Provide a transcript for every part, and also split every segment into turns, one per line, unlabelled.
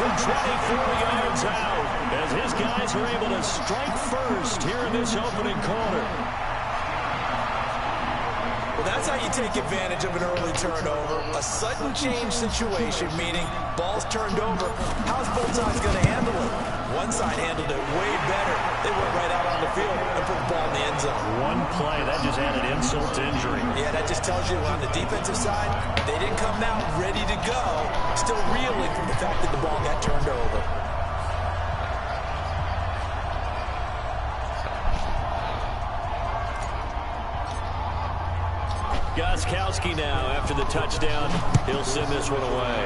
from 24 yards out as his guys are able to strike first here in this opening quarter.
Well, that's how you take advantage of an early turnover. A sudden change situation, meaning ball's turned over. How's both sides going to handle it? One side handled it way better. They went right out on the field and put the ball in the end zone.
One play, that just added insult to injury.
Yeah, that just tells you on the defensive side, they didn't come out ready to go. Still reeling from the fact that the ball got turned over.
Gostkowski now after the touchdown. He'll send this one away.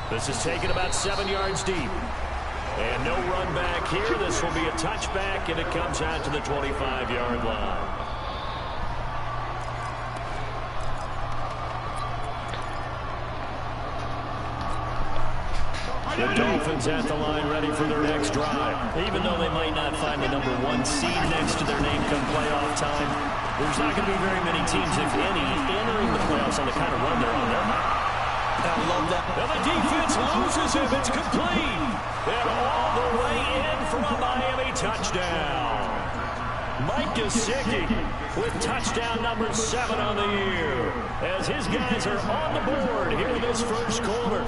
This is taken about 7 yards deep. And no run back here. This will be a touchback, and it comes out to the 25-yard line. The Dolphins at the line ready for their next drive. Even though they might not find the #1 seed next to their name come playoff time, there's not going to be very many teams, if any, entering the playoffs on the kind of run they're on.
I love that.
Now the defense loses him. It's complete. And all the way in for a Miami touchdown. Mike Gesicki with touchdown number 7 on the year as his guys are on the board here in this first quarter.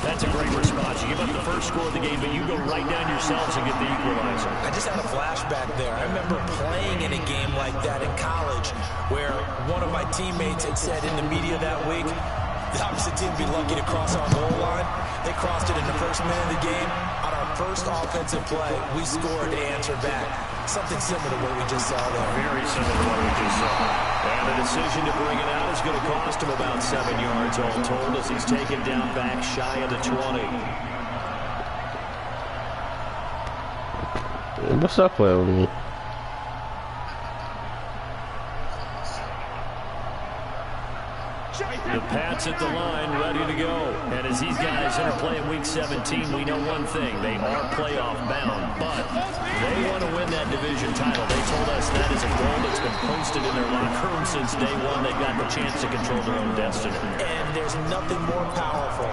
That's a great response. You give up the first score of the game, but you go right down yourselves and get the equalizer.
I just had a flashback there. I remember playing in a game like that in college where one of my teammates had said in the media that week, the opposite team would be lucky to cross our goal line. They crossed it in the first minute of the game. On our first offensive play, we scored to answer back. Something similar to what we just saw there.
Very similar to what we just saw. And the decision to bring it out is going to cost him about 7 yards all told as he's taken down back shy of the 20.
What's up with me?
The Pats at the line, ready to go. And as these guys interplay in Week 17, we know one thing. They are playoff bound, but they want to win that division title. They told us that is a goal that's been posted in their locker room since day one. They've got the chance to control their own destiny.
And there's nothing more powerful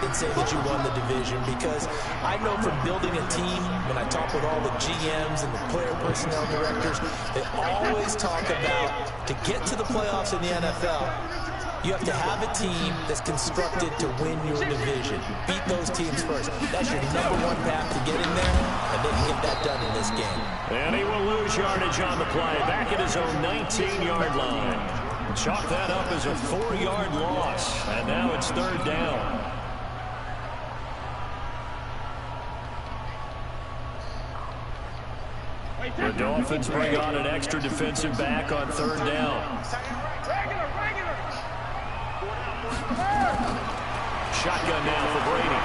than saying that you won the division, because I know from building a team, when I talk with all the GMs and the player personnel directors, they always talk about to get to the playoffs in the NFL, you have to have a team that's constructed to win your division. Beat those teams first. That's your #1 path to get in there, and they can get that done in this game.
And he will lose yardage on the play, back at his own 19-yard line. Chalk that up as a 4-yard loss, and now it's 3rd down. The Dolphins bring on an extra defensive back on 3rd down. Shotgun now for Brady.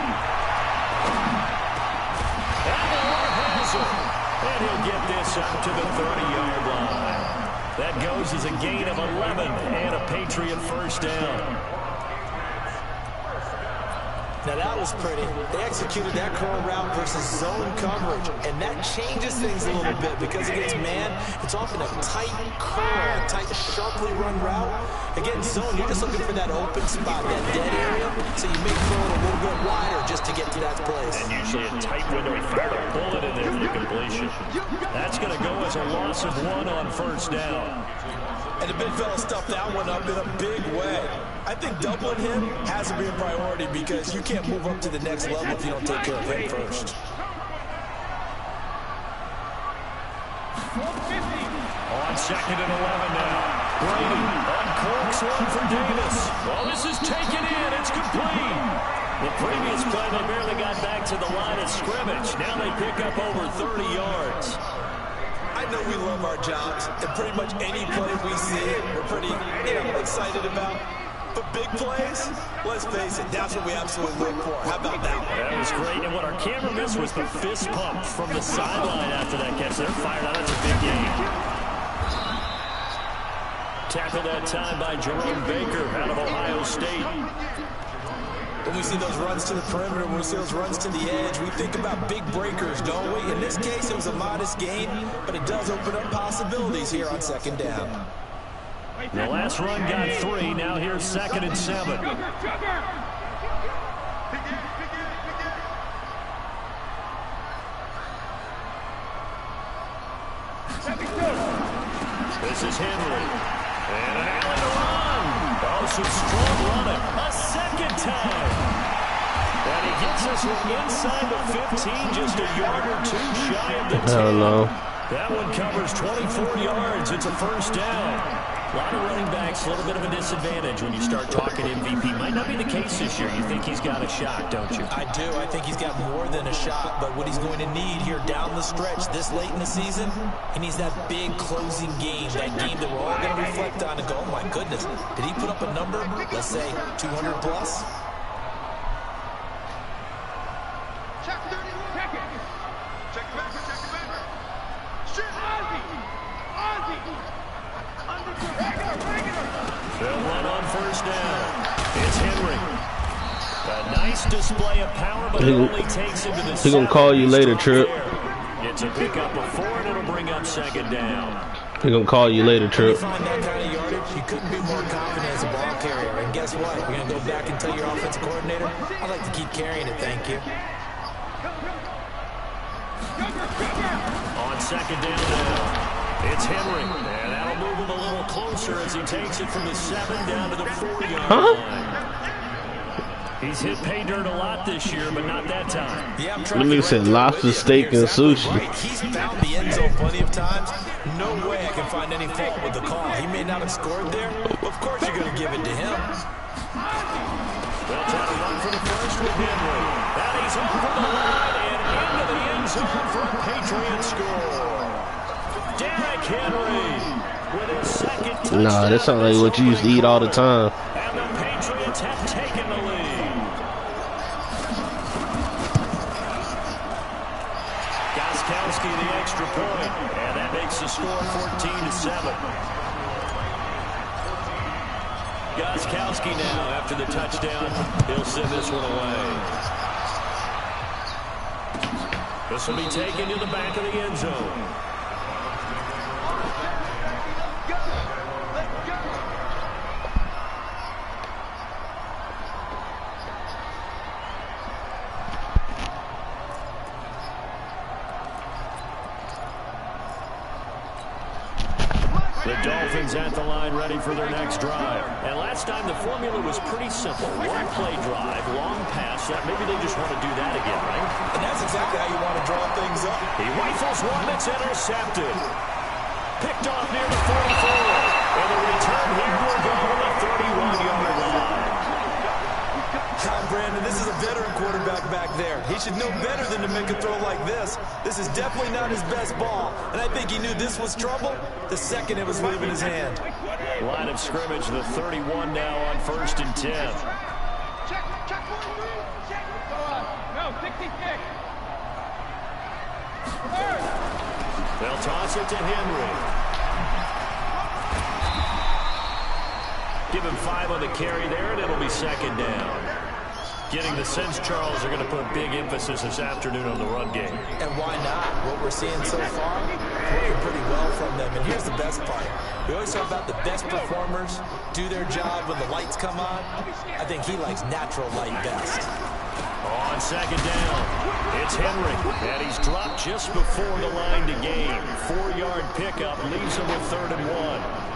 And Moore has it. And he'll get this up to the 30-yard line. That goes as a gain of 11 and a Patriot first down.
Now that was pretty. They executed that curl route versus zone coverage, and that changes things a little bit because against man, it's often a tight curl, a tight, sharply run route. Against zone, you're just looking for that open spot, that dead area, so you may throw it a little bit wider just to get to that place.
And usually a tight window. He fired a bullet in there for the completion. That's going to go as a loss of 1 on first down.
And the big fella stuffed that one up in a big way. I think doubling him has to be a priority because you can't move up to the next level if you don't take care of him first.
On 2nd and 11 now. Brady uncorks one for Davis. Well, this is taken in. It's complete. The previous play, they barely got back to the line of scrimmage. Now they pick up over 30 yards.
I know we love our jobs, and pretty much any play we see, we're pretty excited about. But big plays, let's face it, that's what we absolutely look for. How about that?
That was great, and what our camera missed was the fist pump from the sideline after that catch. They're fired out. That's a big game. Tackled that time by Jerome Baker out of Ohio State.
When we see those runs to the perimeter, when we see those runs to the edge, we think about big breakers, don't we? In this case, it was a modest gain, but it does open up possibilities here on 2nd down.
The last run got 3. Now here's 2nd and 7. This is Henry. And an alley to run. Oh, some strong running. A second time. And he gets us inside the 15, just a yard or two shy of the 10.
I don't know.
That one covers 24 yards. It's a first down. A lot of running backs, a little bit of a disadvantage when you start talking MVP. Might not be the case this year. You think he's got a shot, don't you?
I do. I think he's got more than a shot. But what he's going to need here down the stretch this late in the season, he needs that big closing game, that game that we're all going to reflect on and go, oh, my goodness, did he put up a number, let's say, 200 plus?
Check 30 seconds. Check it back. Shit, Ozzy.
They'll run on first down. It's Henry. A nice display of power, but it only takes him to the
He's going to call you later, Trip.
It's a pickup of 4, and it'll bring up second down.
He's going to call you later, Trip.
When you find that kind of yardage, you couldn't be more confident as a ball carrier. And guess what? You're going to go back and tell your offensive coordinator, I'd like to keep carrying it, thank you.
On second down now, it's Henry. And that'll move him a little closer as he takes it from the 7 down to the 4-yard line. He's hit pay dirt a lot this year, but not that time.
Yeah,
Let me say lobster, steak, and sushi.
Right. He's found the end zone plenty of times. No way I can find any fault with the call. He may not have scored there, but of course you're going to give it to him.
They'll try to run for the first with Henry. That he's over the line and into the end zone for a Patriot score. Derrick Henry with his second touchdown.
Nah, that sounds like what you used to eat all the time.
And the Patriots have taken the lead. Gostkowski the extra point, and that makes the score 14-7. Gostkowski now after the touchdown. He'll send this one away. This will be taken to the back of the end zone. The Dolphins at the line ready for their next drive. And last time the formula was pretty simple. One play drive, long pass. Maybe they just want to do that again, right?
And that's exactly how you want to draw things up.
He rifles one that's intercepted. Picked off near the 44. And the return here will go to the 31-yard line.
Brandon, this is a veteran quarterback back there. He should know better than to make a throw like this. This is definitely not his best ball, and I think he knew this was trouble the second it was leaving his hand.
Line of scrimmage, the 31 now on 1st and 10.
Check 43. Check. No, 66.
They'll toss it to Henry. Give him 5 on the carry there, and it'll be second down. Getting the sense, Charles, they're going to put big emphasis this afternoon on the run game.
And why not? What we're seeing so far, working pretty well from them. And here's the best part. We always talk about the best performers do their job when the lights come on. I think he likes natural light best.
On second down, it's Henry. And he's dropped just before the line to gain. 4-yard pickup leaves him with 3rd and 1.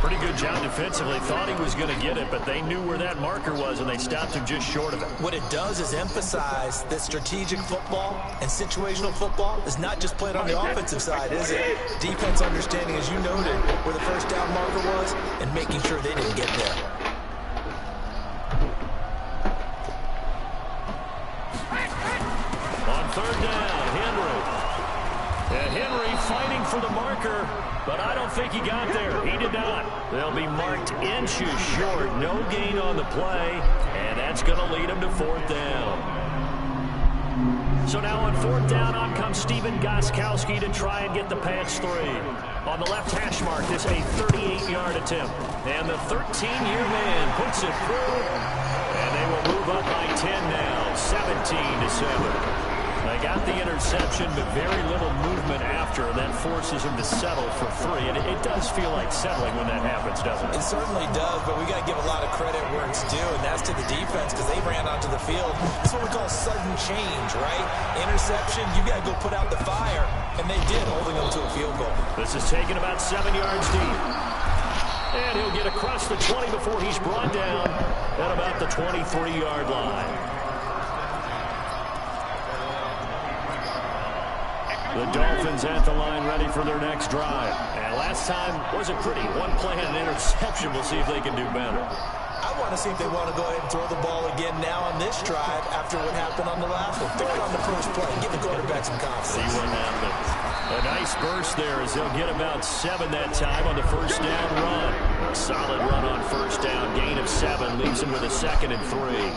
Pretty good job defensively. Thought he was going to get it, but they knew where that marker was, and they stopped him just short of it.
What it does is emphasize that strategic football and situational football is not just played on the offensive side, is it? Defense understanding, as you noted, where the first down marker was and making sure they didn't get there.
On 3rd down, Henry. And Henry fighting for the marker, but I don't think he got there. He did not. They'll be marked inches short. No gain on the play, and that's going to lead him to 4th down. So now on 4th down, on comes Stephen Gostkowski to try and get the pass 3. On the left hash mark, this a 38-yard attempt. And the 13-year man puts it through, and they will move up by 10 now, 17-7. They got the interception, but very little movement after. That forces him to settle for 3. And it does feel like settling when that happens, doesn't it?
It certainly does, but we got to give a lot of credit where it's due, and that's to the defense because they ran onto the field. That's what we call sudden change, right? Interception, you got to go put out the fire. And they did, holding them to a field goal.
This is taken about 7 yards deep. And he'll get across the 20 before he's brought down at about the 23-yard line. The Dolphins at the line ready for their next drive. And last time wasn't pretty. One play and an interception. We'll see if they can do better.
I want to see if they want to go ahead and throw the ball again now on this drive after what happened on the last one. Throw it on the first play. Give the quarterback some confidence.
See what happens. A nice burst there as they'll get about 7 that time on the first down run. Solid run on first down. Gain of 7 leaves him with a 2nd and 3.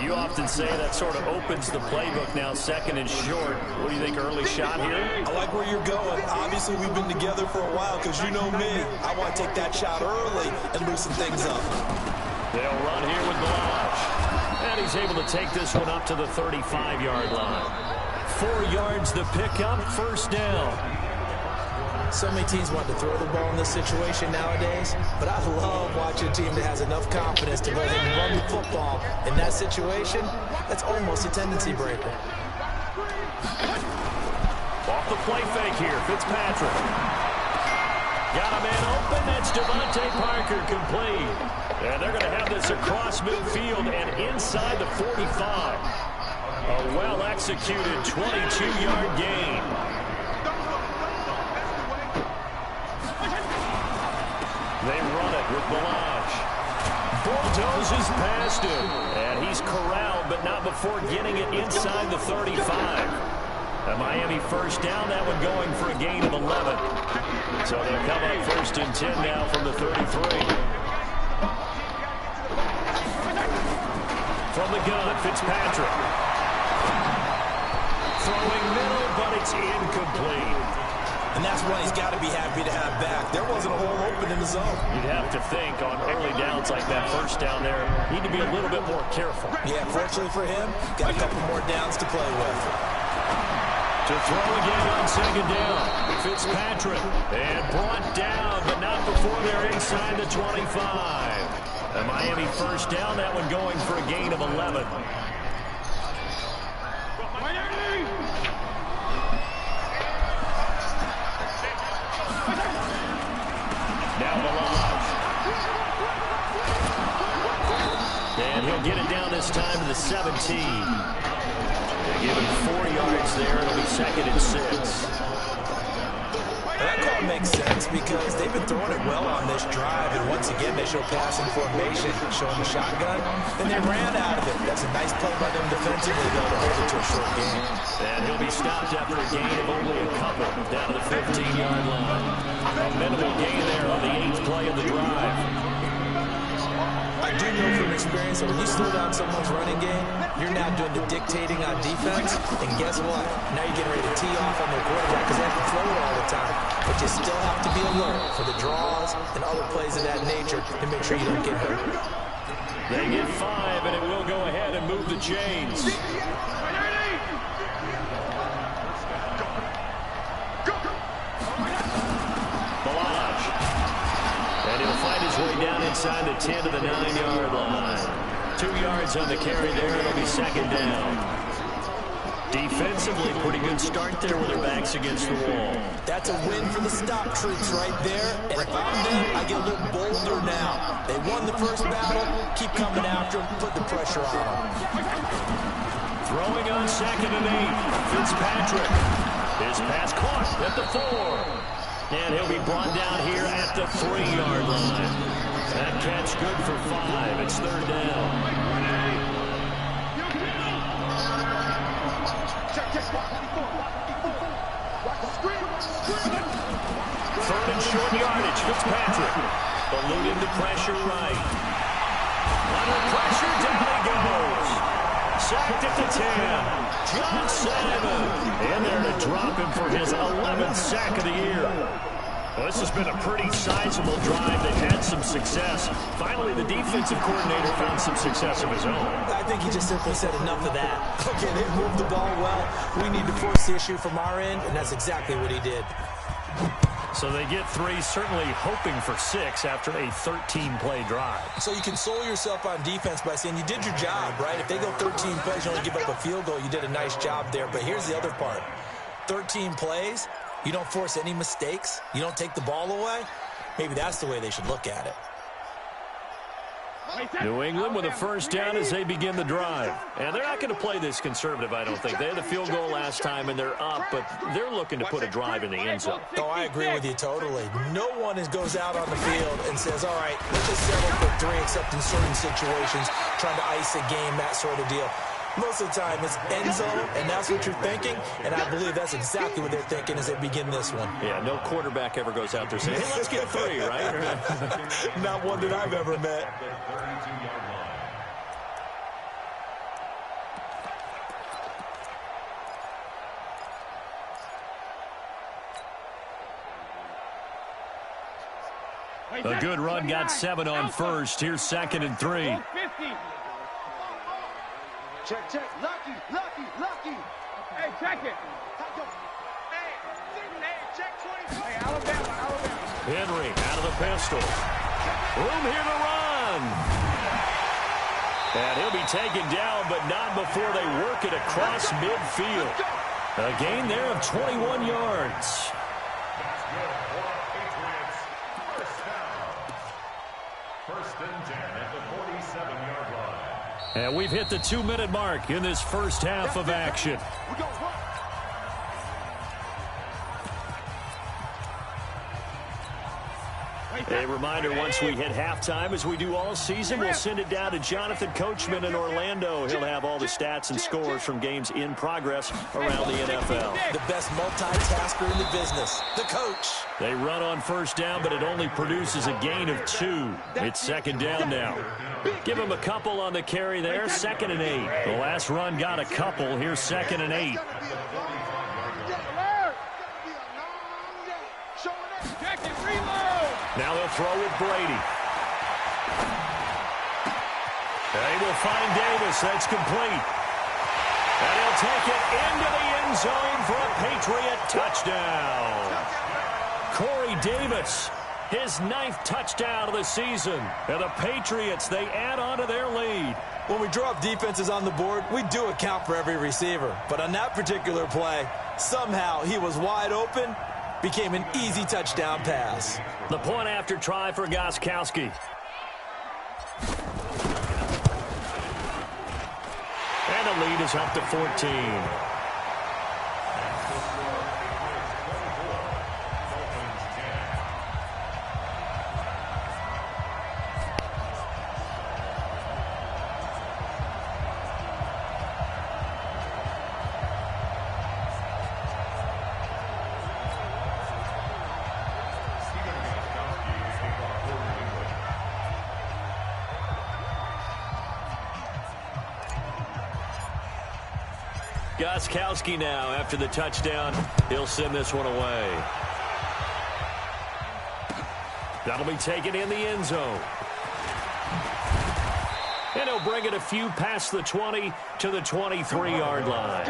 You often say that sort of opens the playbook now, 2nd and short. What do you think, early shot here?
I like where you're going. Obviously, we've been together for a while because you know me. I want to take that shot early and loosen things up.
They'll run here with Blanche. And he's able to take this one up to the 35-yard line. 4 yards the pickup, first down.
So many teams want to throw the ball in this situation nowadays, but I love watching a team that has enough confidence to go ahead and run the football. In that situation, that's almost a tendency breaker.
Off the play fake here, Fitzpatrick. Got a man open, that's Devontae Parker, complete. And they're going to have this across midfield and inside the 45. A well-executed 22-yard gain. They run it with Blanche. Bulldozes past him. And he's corralled, but not before getting it inside the 35. A Miami first down, that one going for a gain of 11. So they'll come up 1st and 10 now from the 33. From the gun, Fitzpatrick. Throwing middle, but it's incomplete.
And that's one he's got to be happy to have back. There wasn't a hole open in the zone.
You'd have to think on early downs like that, first down there, need to be a little bit more careful.
Yeah, fortunately for him, got a couple more downs to play with.
To throw again on 2nd down, Fitzpatrick. And brought down, but not before they're inside the 25. A Miami first down, that one going for a gain of 11. And he'll get it down this time to the 17. They give him 4 yards there. It'll be 2nd and 6.
That call makes sense because they've been throwing it well on this drive, and once again they show passing formation, showing the shotgun, and they ran out of it. That's a nice play by them defensively, though, to hold it to a short gain.
And he'll be stopped after a gain of only a couple, down to the 15-yard line. A minimal gain there on the 8th play of the drive.
I do know from experience that when you slow down someone's running game, you're now doing the dictating on defense, and guess what? Now you're getting ready to tee off on their quarterback because they have to throw it all the time. But you still have to be alert for the draws and other plays of that nature to make sure you don't get hurt.
They get 5, and it will go ahead and move the chains. And he'll find his way down inside the 10 to the 9-yard line. 2 yards on the carry there. It'll be 2nd down. Defensively, pretty good start there with their backs against the wall.
That's a win for the stop troops right there. And if I'm them, I get a little bolder now. They won the first battle. Keep coming after them. Put the pressure on them.
Throwing on 2nd and 8. Fitzpatrick. His pass caught at the 4. And he'll be brought down here at the 3-yard line. That catch good for 5. It's 3rd down. Third and short yardage. Fitzpatrick. Alluding to pressure right. Under pressure, down he goes. Sacked at the 10. John Simon in there to drop him for his 11th sack of the year. Well, this has been a pretty sizable drive. They've had some success. Finally, the defensive coordinator found some success of his own.
I think he just simply said enough of that. Okay, they moved the ball well. We need to force the issue from our end, and that's exactly what he did.
So they get 3, certainly hoping for 6 after a 13-play drive.
So you console yourself on defense by saying you did your job, right? If they go 13 plays, you only give up a field goal, you did a nice job there. But here's the other part. 13 plays, you don't force any mistakes, you don't take the ball away. Maybe that's the way they should look at it.
New England with a first down as they begin the drive. And they're not going to play this conservative, I don't think. They had the field goal last time, and they're up, but they're looking to put a drive in the end zone.
Oh, I agree with you totally. No one goes out on the field and says, all right, let's just settle for 3, except in certain situations, trying to ice a game, that sort of deal. Most of the time, it's end zone, and that's what you're thinking, and I believe that's exactly what they're thinking as they begin this one.
Yeah, no quarterback ever goes out there saying, hey, let's get 3, right?
Not one that I've ever met.
A good run, got 7 on first. Here's 2nd and 3.
Check. Lucky. Hey, check it. Hey, check 20. Hey, Alabama.
Henry out of the pistol. Room here to run. And he'll be taken down, but not before they work it across midfield. A gain there of 21 yards. And we've hit the 2-minute mark in this first half of action. A reminder, once we hit halftime, as we do all season, we'll send it down to Jonathan Coachman in Orlando. He'll have all the stats and scores from games in progress around the NFL.
The best multitasker in the business, the coach.
They run on first down, but it only produces a gain of 2. It's 2nd down now. Give him a couple on the carry there, 2nd and 8. The last run got a couple. Here's 2nd and 8. Now they'll throw with Brady. They will find Davis. That's complete. And he'll take it into the end zone for a Patriot touchdown. Corey Davis, his 9th touchdown of the season. And the Patriots, they add on to their lead.
When we draw up defenses on the board, we do account for every receiver. But on that particular play, somehow he was wide open, became an easy touchdown pass.
The point after try for Gostkowski. And the lead is up to 14. Gostkowski now, after the touchdown, he'll send this one away. That'll be taken in the end zone. And he'll bring it a few past the 20 to the 23-yard line.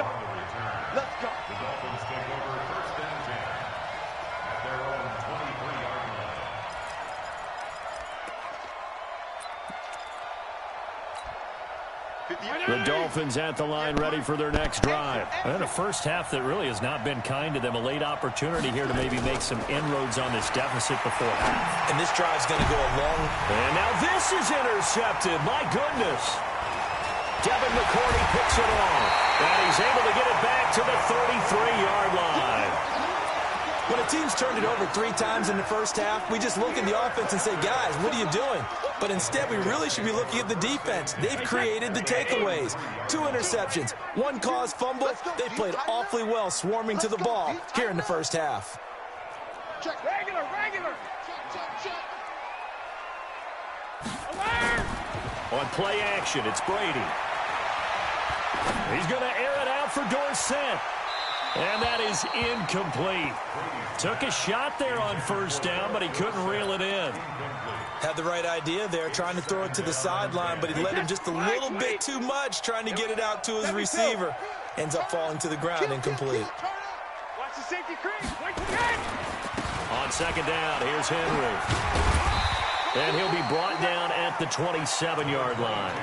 Let's go.
The Dolphins take over 1st and 10 at their own 23-yard line.
The Dolphins at the line, ready for their next drive. And a first half that really has not been kind to them. A late opportunity here to maybe make some inroads on this deficit before half.
And this drive's going to go a long...
And now this is intercepted. My goodness. Devin McCourty picks it off. And he's able to get it back to the 33-yard line.
When a team's turned it over 3 times in the first half, we just look at the offense and say, guys, what are you doing? But instead, we really should be looking at the defense. They've created the takeaways. 2 interceptions, 1 caused fumble. They played awfully well swarming to the ball here in the first half.
Check. Regular. Check. Alert!
On play action, it's Brady. He's going to air it out for Dorsett. And that is incomplete. Took a shot there on first down, but he couldn't reel it in.
Had the right idea there, trying to throw it to the sideline, but he let him just a little bit too much, trying to get it out to his receiver. Ends up falling to the ground incomplete.
Watch the safety crease.
On second down, here's Henry. And he'll be brought down at the 27-yard line.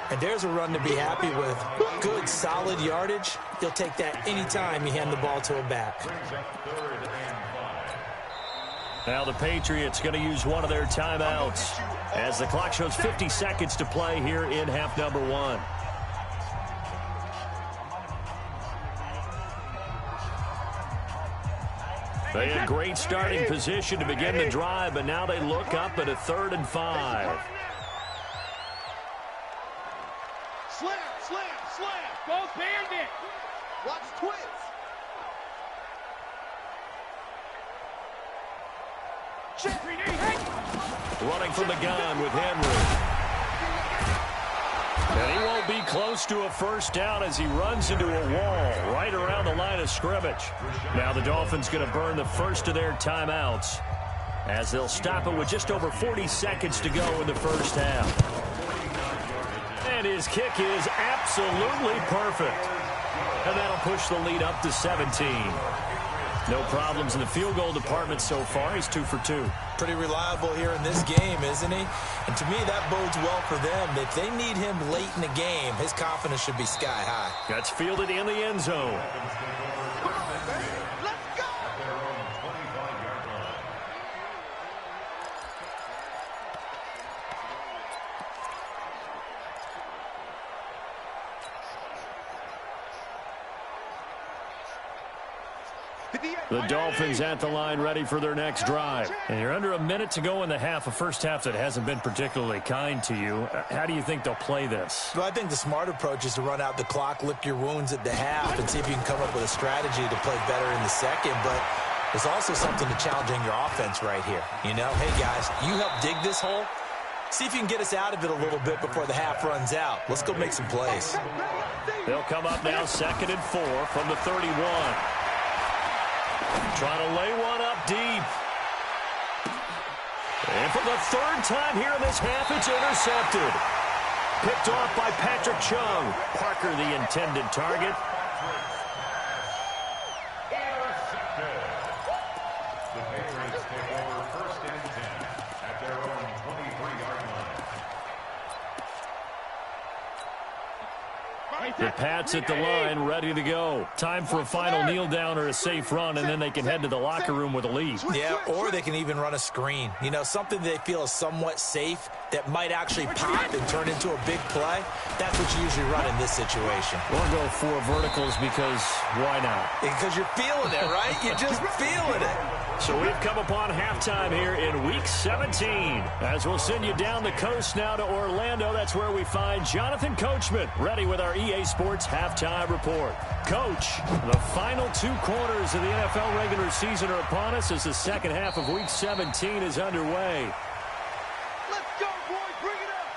And there's a run to be happy with. Good, solid yardage. You'll take that anytime you hand the ball to a back.
Now the Patriots going to use one of their timeouts as the clock shows 50 seconds to play here in half number 1. They had great starting position to begin the drive, but now they look up at a 3rd and 5.
Slam, slam, slam. Go Bandit. Watch twist.
Running from the gun with Henry. And he won't be close to a first down as he runs into a wall right around the line of scrimmage. Now the Dolphins going to burn the first of their timeouts as they'll stop it with just over 40 seconds to go in the first half. And his kick is absolutely perfect. And that'll push the lead up to 17. No problems in the field goal department so far. He's 2 for 2.
Pretty reliable here in this game, isn't he? And to me, that bodes well for them. If they need him late in the game, his confidence should be sky high.
That's fielded in the end zone. The Dolphins at the line ready for their next drive. And you're under a minute to go in the half, a first half that hasn't been particularly kind to you. How do you think they'll play this?
Well, I think the smart approach is to run out the clock, lick your wounds at the half, and see if you can come up with a strategy to play better in the second. But there's also something to challenging your offense right here. You know, hey, guys, you help dig this hole. See if you can get us out of it a little bit before the half runs out. Let's go make some plays.
They'll come up now 2nd and 4 from the 31. Trying to lay one up deep. And for the 3rd time here in this half, it's intercepted. Picked off by Patrick Chung. Parker, the intended target.
Intercepted. The Patriots take over 1st and 10 at their own 23-yard line.
The Pats at the line, ready to go. Time for a final kneel down or a safe run, and then they can head to the locker room with a lead.
Yeah, or they can even run a screen. You know, something they feel is somewhat safe that might actually pop and turn into a big play. That's what you usually run in this situation.
Or go 4 verticals because why not?
Because you're feeling it, right? You're just feeling it.
So we've come upon halftime here in Week 17. As we'll send you down the coast now to Orlando, that's where we find Jonathan Coachman, ready with our EA Sports Halftime Report. Coach, the final 2 quarters of the NFL regular season are upon us as the second half of Week 17 is underway.
Let's go, boys. Bring it up.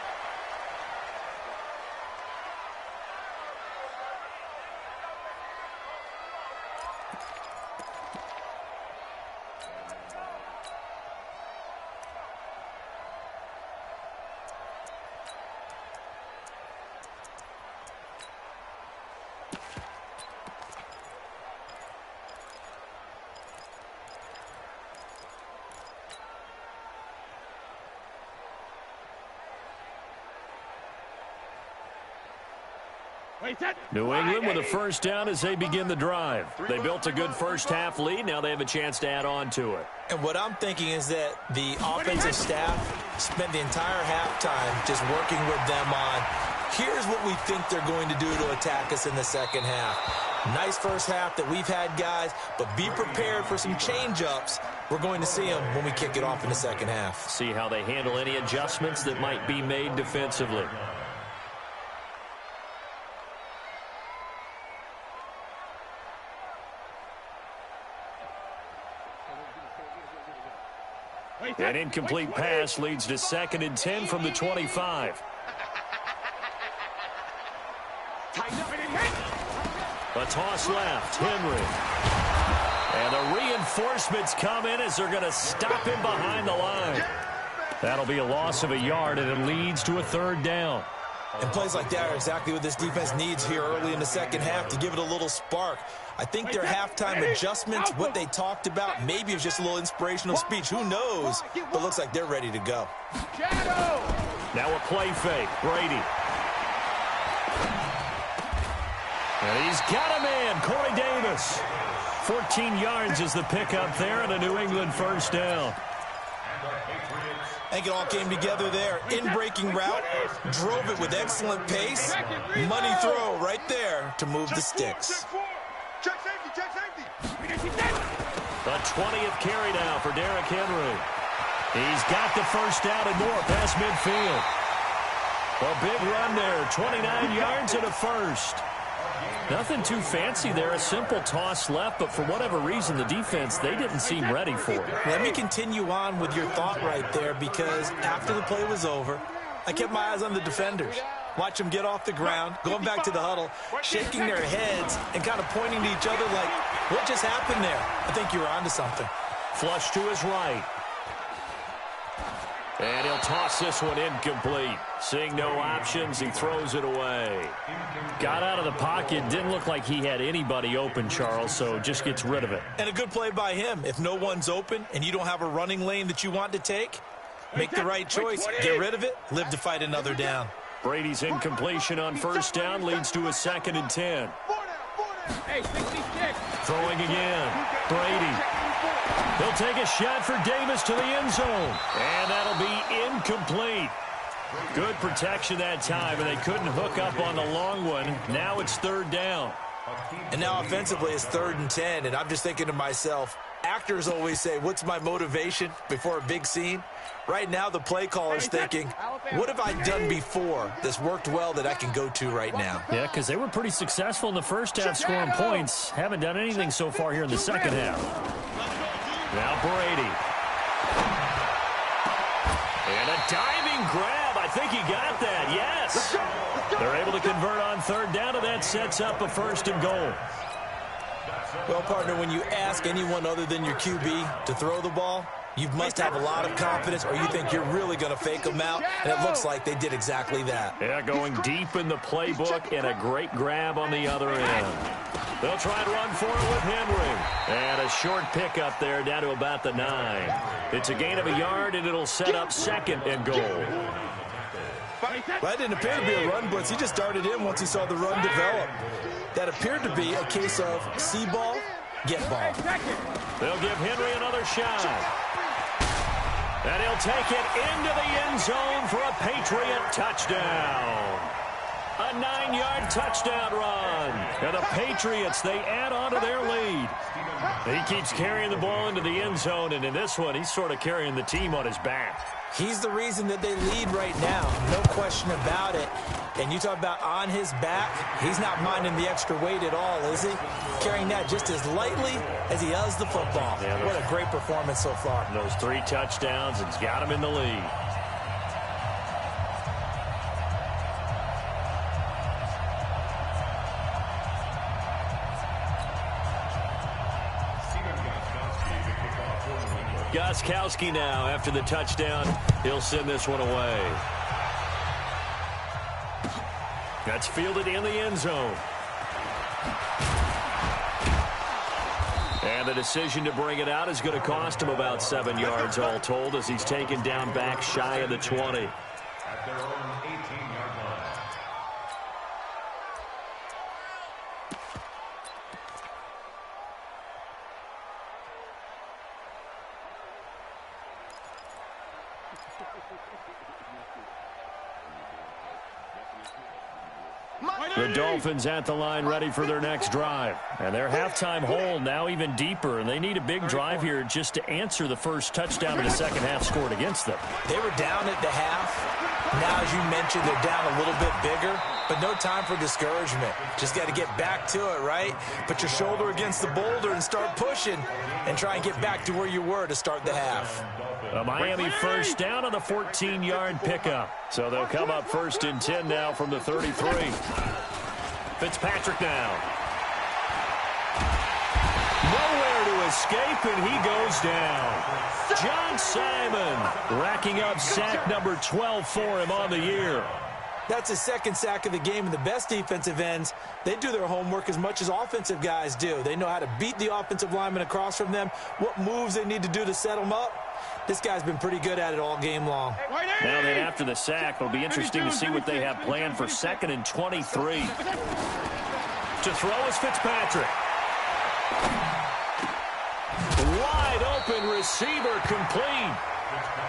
New England with a first down as they begin the drive. They built a good first half lead. Now they have a chance to add on to it.
And what I'm thinking is that the offensive staff spent the entire halftime just working with them on, here's what we think they're going to do to attack us in the second half. Nice first half that we've had, guys, but be prepared for some change-ups. We're going to see them when we kick it off in the second half.
See how they handle any adjustments that might be made defensively. An incomplete pass leads to 2nd and 10 from the 25. A toss left, Henry. And the reinforcements come in as they're going to stop him behind the line. That'll be a loss of a yard, and it leads to a 3rd down.
And plays like that are exactly what this defense needs here early in the second half to give it a little spark. I think their halftime adjustments, what they talked about, maybe it was just a little inspirational speech. Who knows? But looks like they're ready to go.
Now a play fake. Brady. And he's got him in, Corey Davis. 14 yards is the pickup there and a New England first down.
I think it all came together there. In-breaking route, drove it with excellent pace. Money throw right there to move the sticks.
Check safety, check safety.
The 20th carry now for Derrick Henry. He's got the first down and more past midfield. A big run there, 29 yards and a first. Nothing too fancy there, a simple toss left, but for whatever reason, the defense, they didn't seem ready for it.
Let me continue on with your thought right there, because after the play was over, I kept my eyes on the defenders. Watch them get off the ground, going back to the huddle, shaking their heads and kind of pointing to each other like, what just happened there? I think you were onto something.
Flush to his right. And he'll toss this one incomplete. Seeing no options, he throws it away. Got out of the pocket. Didn't look like he had anybody open, Charles, so just gets rid of it.
And a good play by him. If no one's open and you don't have a running lane that you want to take, make the right choice. Get rid of it. Live to fight another down.
Brady's incompletion on first down leads to a 2nd and 10.
Hey, 66.
Throwing again. Brady. He'll take a shot for Davis to the end zone. And that'll be incomplete. Good protection that time, and they couldn't hook up on the long one. Now it's 3rd down.
And now offensively it's 3rd and 10, and I'm just thinking to myself, actors always say, what's my motivation before a big scene? Right now the play caller's thinking, what have I done before that's worked well that I can go to right now?
Yeah, because they were pretty successful in the first half scoring points. Haven't done anything so far here in the second half. Now Brady. And a diving grab. I think he got that. Yes. They're able to convert on 3rd down, and that sets up a 1st and goal.
Well, partner, when you ask anyone other than your QB to throw the ball, you must have a lot of confidence, or you think you're really going to fake them out, and it looks like they did exactly that.
Yeah, going deep in the playbook and a great grab on the other end. They'll try and run for it with Henry. And a short pickup there down to about the 9. It's a gain of a yard, and it'll set up 2nd and goal.
That didn't appear to be a run blitz. He just darted in once he saw the run develop. That appeared to be a case of see ball, get ball.
They'll give Henry another shot. And he'll take it into the end zone for a Patriot touchdown. A 9-yard touchdown run. And the Patriots, they add on to their lead. He keeps carrying the ball into the end zone, and in this one, he's sort of carrying the team on his back.
He's the reason that they lead right now, no question about it. And you talk about on his back, he's not minding the extra weight at all, is he? Carrying that just as lightly as he does the football.
Yeah,
what a great performance so far.
Those 3 touchdowns, it's got him in the lead. Gostkowski now after the touchdown. He'll send this one away. That's fielded in the end zone. And the decision to bring it out is going to cost him about 7 yards all told, as he's taken down back shy of the 20.
At their own 18-yard line.
The Dolphins at the line ready for their next drive. And their halftime hole now even deeper, and they need a big drive here just to answer the first touchdown in the second half scored against them.
They were down at the half. Now, as you mentioned, they're down a little bit bigger, but no time for discouragement. Just got to get back to it, right? Put your shoulder against the boulder and start pushing and try and get back to where you were to start the half.
A Miami first down on the 14-yard pickup. So they'll come up 1st and 10 now from the 33. Fitzpatrick now. Nowhere to escape, and he goes down. John Simon racking up sack number 12 for him on the year.
That's his 2nd sack of the game, and the best defensive ends, they do their homework as much as offensive guys do. They know how to beat the offensive lineman across from them, what moves they need to do to set them up. This guy's been pretty good at it all game long.
Now then, after the sack, it'll be interesting to see what they have planned for 2nd and 23. To throw is Fitzpatrick. Wide open receiver, complete.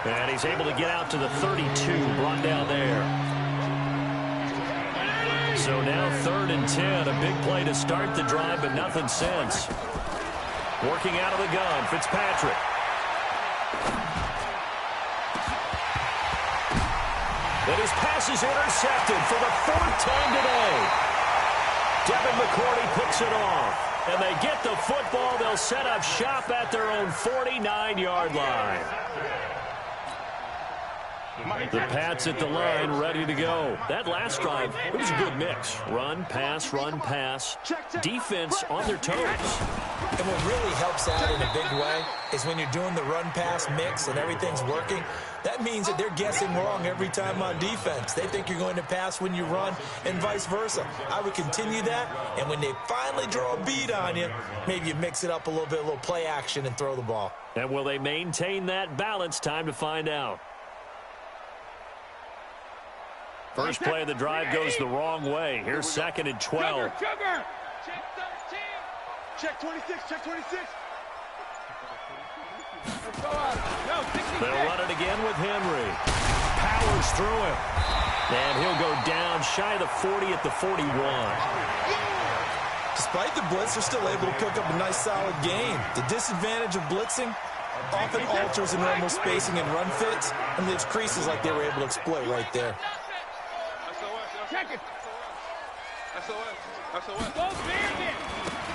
And he's able to get out to the 32, brought down there. So now 3rd and 10, a big play to start the drive, but nothing since. Working out of the gun, Fitzpatrick. And his pass is intercepted for the 4th time today. Devin McCourty picks it off. And they get the football. They'll set up shop at their own 49-yard line. The Pats at the line, ready to go. That last drive, it was a good mix. Run, pass, defense on their toes.
And what really helps out in a big way is when you're doing the run-pass mix and everything's working, that means that they're guessing wrong every time on defense. They think you're going to pass when you run and vice versa. I would continue that, and when they finally draw a beat on you, maybe you mix it up a little bit, a little play action, and throw the ball.
And will they maintain that balance? Time to find out. First play of the drive goes the wrong way. Here's 2nd and 12.
Check 13. Check 26. Check 26.
They'll run it again with Henry. Powers through him. And he'll go down shy of the 40 at the 41.
Despite the blitz, they're still able to pick up a nice, solid gain. The disadvantage of blitzing often alters the normal spacing and run fits, and leaves creases like they were able to exploit right there.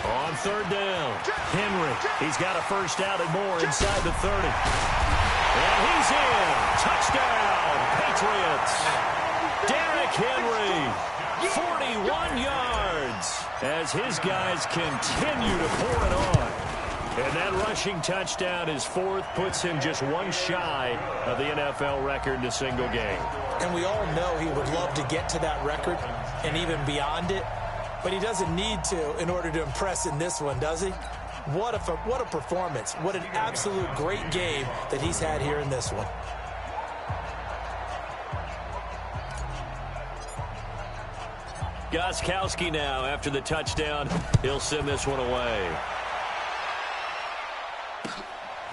On 3rd down, Henry. He's got a first down and more inside the 30. And he's in. Touchdown, Patriots. Derrick Henry, 41 yards, as his guys continue to pour it on. And that rushing touchdown, his 4th, puts him just one shy of the NFL record in a single game.
And we all know he would love to get to that record and even beyond it, but he doesn't need to in order to impress in this one, does he? What a performance. What an absolute great game that he's had here in this one.
Gostkowski now, after the touchdown, he'll send this one away.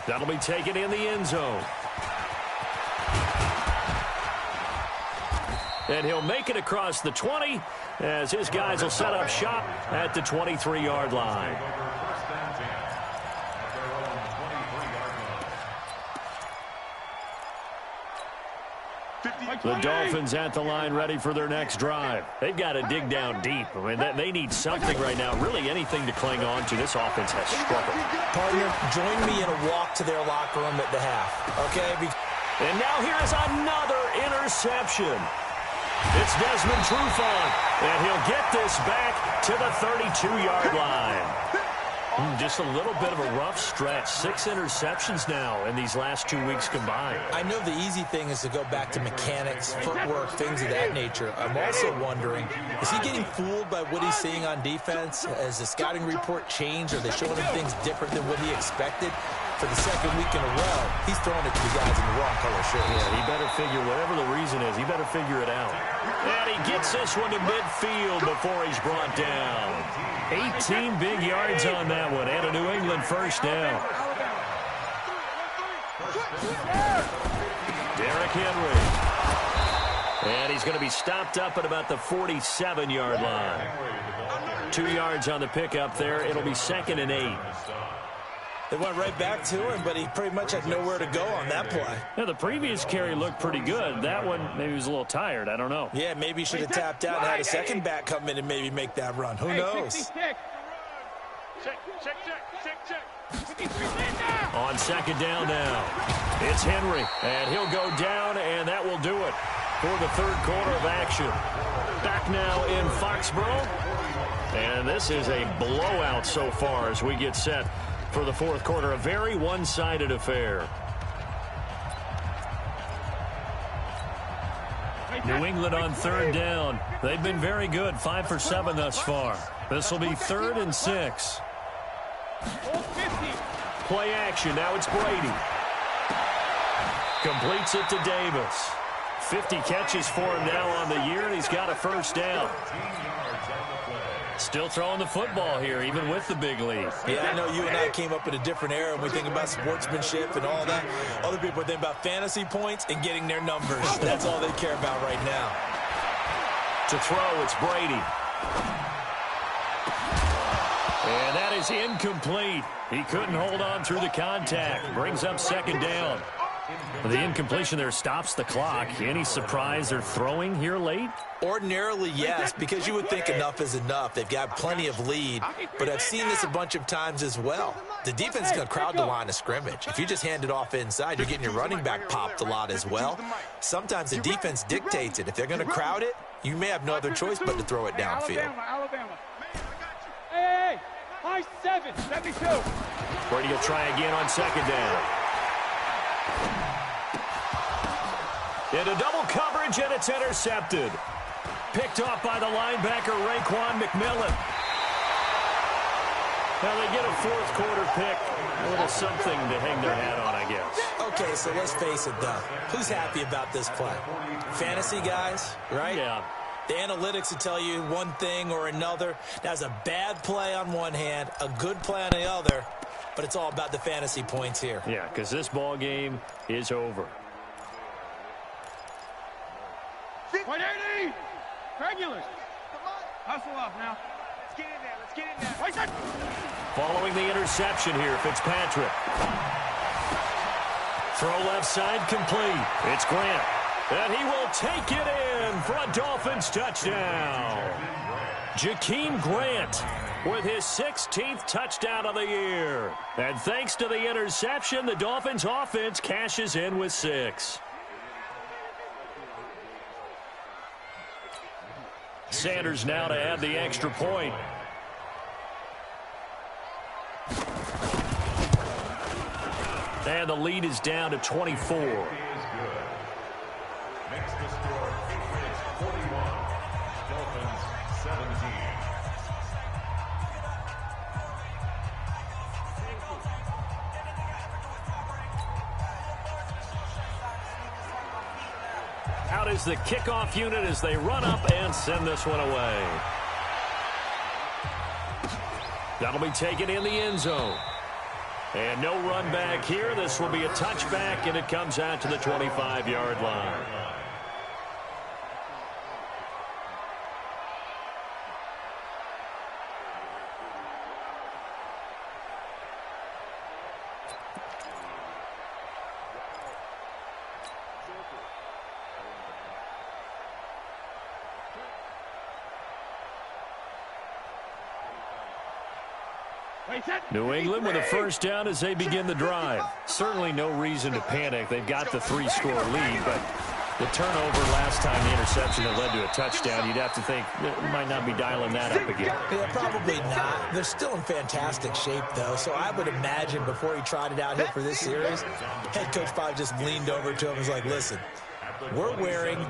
That'll be taken in the end zone. And he'll make it across the 20 as his guys will set up shop at the 23-yard line. The Dolphins at the line ready for their next drive. They've got to dig down deep. I mean, they need something right now, really anything to cling on to. This offense has struggled.
Partner, join me in a walk to their locker room at the half, okay?
And now here's another interception. It's Desmond Trufant, and he'll get this back to the 32-yard line. Just a little bit of a rough stretch. 6 interceptions now in these last 2 weeks combined.
I know the easy thing is to go back to mechanics, footwork, things of that nature. I'm also wondering, is he getting fooled by what he's seeing on defense? Has the scouting report changed? Are they showing him things different than what he expected? For the 2nd week in a row, he's throwing it to the guys in the wrong color shirts.
Yeah, he better figure, whatever the reason is, he better figure it out. And he gets this one to midfield before he's brought down. 18 big yards on that one, and a New England first down. Derrick Henry. And he's going to be stopped up at about the 47-yard line. 2 yards on the pickup there. It'll be 2nd and 8.
They went right back to him, but he pretty much had nowhere to go on that play.
Yeah, the previous carry looked pretty good. That one, maybe he was a little tired. I don't know.
Yeah, maybe he should have tapped out and had a second back come in and maybe make that run. Who knows?
On 2nd down now, it's Henry, and he'll go down, and that will do it for the 3rd quarter of action. Back now in Foxborough, and this is a blowout so far as we get set for the 4th quarter. A very one-sided affair. New England on 3rd down. They've been very good, 5 for 7 thus far. This will be 3rd and 6. Play action. Now it's Brady. Completes it to Davis. 50 catches for him now on the year, and he's got a first down. Still throwing the football here, even with the big lead.
Yeah, I know you and I came up in a different era, and we think about sportsmanship and all that. Other people are thinking about fantasy points and getting their numbers. That's all they care about right now.
To throw, it's Brady. And that is incomplete. He couldn't hold on through the contact. Brings up second down. The incompletion there stops the clock. Any surprise they're throwing here late?
Ordinarily, yes, because you would think enough is enough. They've got plenty of lead, but I've seen this a bunch of times as well. The defense is going to crowd the line of scrimmage. If you just hand it off inside, you're getting your running back popped a lot as well. Sometimes the defense dictates it. If they're going to crowd it, you may have no other choice but to throw it downfield.
Alabama. Hey, high 72.
Brady will try again on second down. Into double coverage, and it's intercepted. Picked off by the linebacker, Raekwon McMillan. Now they get a fourth quarter pick. A little something to hang their hat on, I guess.
Okay, so let's face it, though. Who's happy about this play? Fantasy guys, right?
Yeah.
The analytics will tell you one thing or another. That's a bad play on one hand, a good play on the other, but it's all about the fantasy points here.
Yeah, because this ball game is over.
180. Regulars. Hustle off now. Let's get in there. Let's get in there. Right side.
Following the interception here, Fitzpatrick. Throw left side complete. It's Grant. And he will take it in for a Dolphins touchdown. Jakeem Grant with his 16th touchdown of the year. And thanks to the interception, the Dolphins offense cashes in with 6. Sanders now to add the extra point. And the lead is down to 24.
Makes the score Patriots 41, Dolphins 17.
Out is the kickoff unit as they run up and send this one away. That'll be taken in the end zone. And no run back here. This will be a touchback, and it comes out to the 25-yard line. New England with a first down as they begin the drive. Certainly no reason to panic. They've got the 3-score lead, but the turnover last time, the interception that led to a touchdown, you'd have to think they might not be dialing that up again.
Yeah, probably not. They're still in fantastic shape, though, so I would imagine before he tried it out here for this series, head coach probably just leaned over to him and was like, listen, we're wearing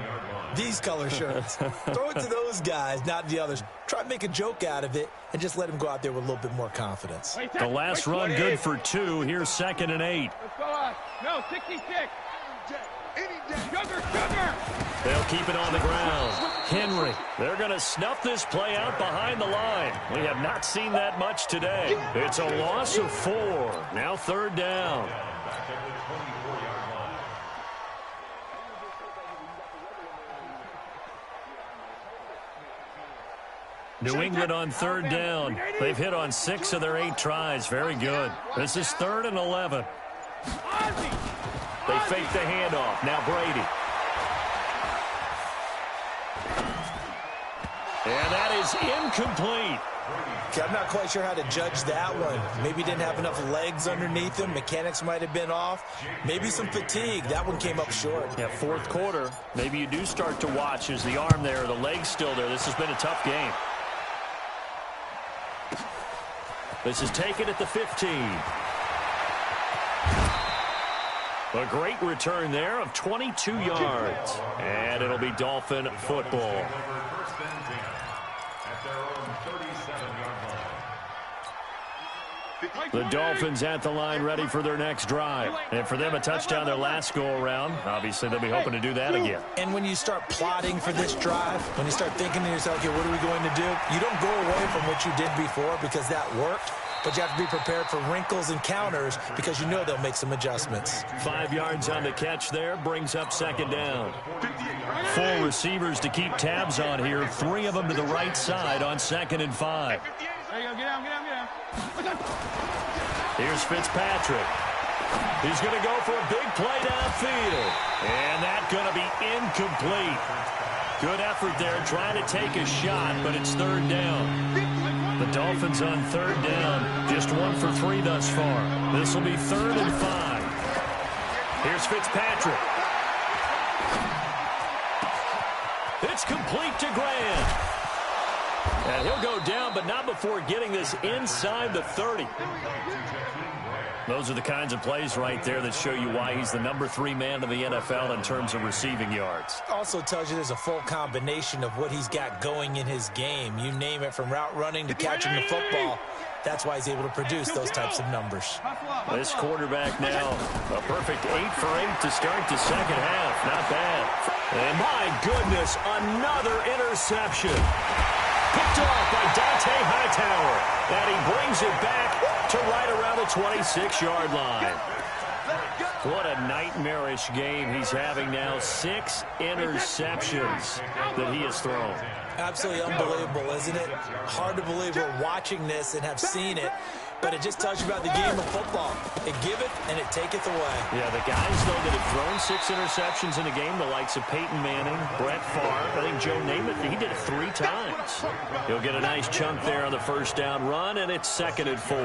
these color shirts. Throw it to those guys, not the others. Try to make a joke out of it and just let him go out there with a little bit more confidence.
The last run good for 2. Here's 2nd and 8.
Let's go on. No, 66. Sugar.
They'll keep it on the ground. Henry, they're going to snuff this play out behind the line. We have not seen that much today. It's a loss of 4. Now 3rd down.
Back at the 24-yard line.
New England on 3rd down. They've hit on 6 of their 8 tries. Very good. This is 3rd and 11. They fake the handoff. Now Brady. And that is incomplete.
Okay, I'm not quite sure how to judge that one. Maybe he didn't have enough legs underneath him. Mechanics might have been off. Maybe some fatigue. That one came up short.
Yeah, 4th quarter. Maybe you do start to watch. Is the arm there, the leg's still there. This has been a tough game. This is taken at the 15. A great return there of 22 yards. And it'll be Dolphin football.
First and 10 at their own 37-yard line.
The Dolphins at the line ready for their next drive. And for them, a touchdown their last go-around. Obviously, they'll be hoping to do that again.
And when you start plotting for this drive, when you start thinking to yourself, okay, what are we going to do? You don't go away from what you did before because that worked. But you have to be prepared for wrinkles and counters because you know they'll make some adjustments.
5 yards on the catch there, brings up second down. 4 receivers to keep tabs on here. 3 of them to the right side on 2nd and 5.
There you go. Get down.
Here's Fitzpatrick. He's going to go for a big play downfield. And that's going to be incomplete. Good effort there trying to take a shot, but it's 3rd down. The Dolphins on 3rd down, just 1 for 3 thus far. This will be 3rd and 5. Here's Fitzpatrick. It's complete to Grant. And he'll go down, but not before getting this inside the 30. Those are the kinds of plays right there that show you why he's the number 3 man of the NFL in terms of receiving yards.
Also tells you there's a full combination of what he's got going in his game. You name it, from route running to catching the football. That's why he's able to produce those types of numbers.
This quarterback now, a perfect 8 for 8 to start the second half. Not bad. And my goodness, another interception. Picked off by Dante Hightower. And he brings it back to right around the 26-yard line. What a nightmarish game he's having now. 6 interceptions that he has thrown.
Absolutely unbelievable, isn't it? Hard to believe we're watching this and have seen it, but it just tells you about the game of football. It giveth and it taketh away.
Yeah, the guys, though, that have thrown 6 interceptions in a game, the likes of Peyton Manning, Brett Favre, I think Joe Namath, he did it 3 times. He'll get a nice chunk there on the first down run, and it's 2nd and 4.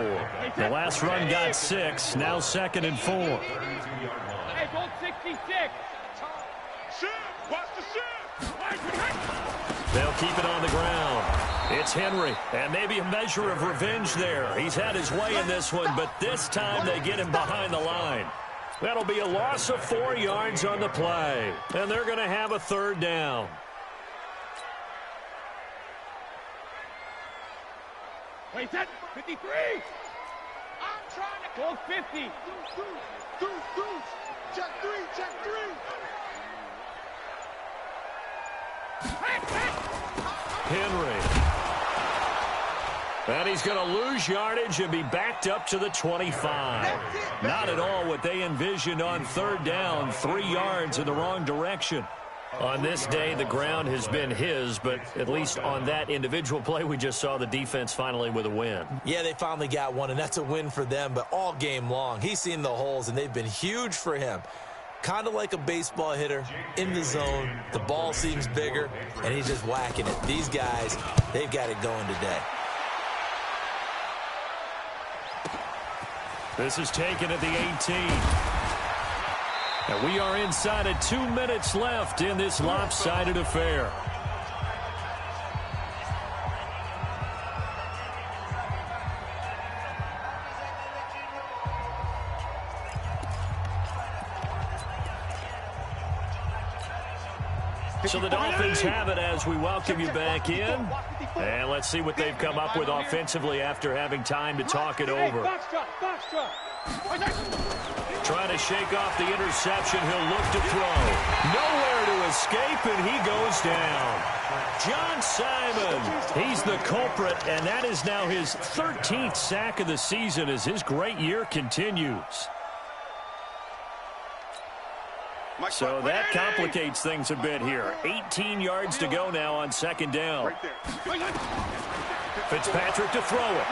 The last run got 6, now 2nd and 4.
Hey, gold 66. Watch the
They'll keep it on the ground. It's Henry, and maybe a measure of revenge there. He's had his way in this one, but this time they get him behind the line. That'll be a loss of 4 yards on the play, and they're going to have a 3rd down.
Wait, set. 53. I'm trying to gold 50. Check 3.
Henry. And he's going to lose yardage and be backed up to the 25. Not at all what they envisioned on 3rd down. 3 yards in the wrong direction. On this day, the ground has been his, but at least on that individual play, we just saw the defense finally with a win.
Yeah, they finally got one, and that's a win for them, but all game long, he's seen the holes, and they've been huge for him. Kind of like a baseball hitter in the zone. The ball seems bigger, and he's just whacking it. These guys, they've got it going today.
This is taken at the 18. And we are inside of 2 minutes left in this lopsided affair. So the Dolphins have it as we welcome you back in. And let's see what they've come up with offensively after having time to talk it over. Trying to shake off the interception. He'll look to throw. Nowhere to escape, and he goes down. John Simon, he's the culprit, and that is now his 13th sack of the season as his great year continues. So that complicates things a bit here. 18 yards to go now on 2nd down. Fitzpatrick to throw it.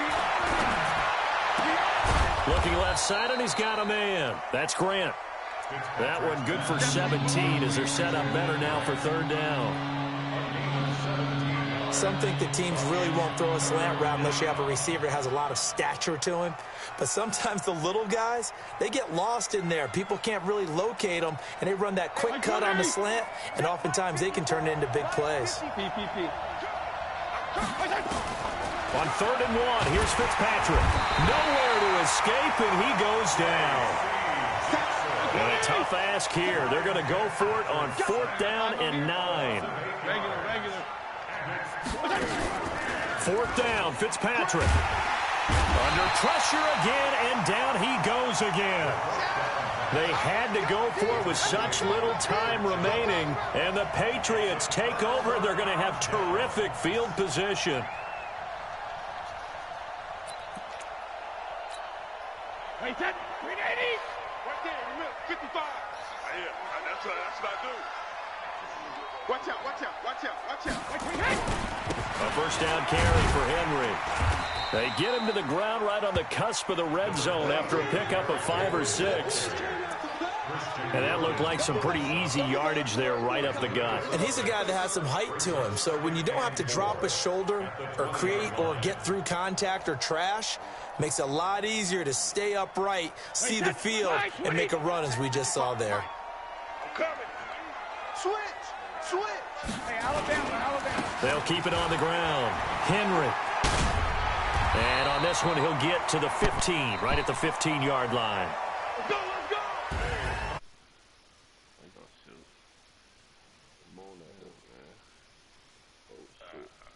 Looking left side, and he's got a man. That's Grant. That one good for 17 as they're set up better now for 3rd down.
Some think that teams really won't throw a slant route unless you have a receiver that has a lot of stature to him. But sometimes the little guys, they get lost in there. People can't really locate them, and they run that quick cut on the slant, and oftentimes they can turn it into big plays.
On 3rd and 1, here's Fitzpatrick. Nowhere to escape, and he goes down. And a tough ask here. They're going to go for it on 4th down and 9.
Regular.
4th down, Fitzpatrick. Under pressure again, and down he goes again. They had to go for it with such little time remaining, and the Patriots take over. They're going to have terrific field position.
Hey, that 380. Right there, in the middle, 55. Yeah, that's what I do. Watch out, watch out, watch out, watch out.
A first down carry for Henry. They get him to the ground right on the cusp of the red zone after a pickup of 5 or 6. And that looked like some pretty easy yardage there right up the gut.
And he's a guy that has some height to him. So when you don't have to drop a shoulder or create or get through contact or trash, makes it a lot easier to stay upright, see the field, and make a run as we just saw there.
I'm coming. Switch. Hey, Alabama.
They'll keep it on the ground. Henry. And on this one, he'll get to the 15, right at the 15-yard line.
Let's go.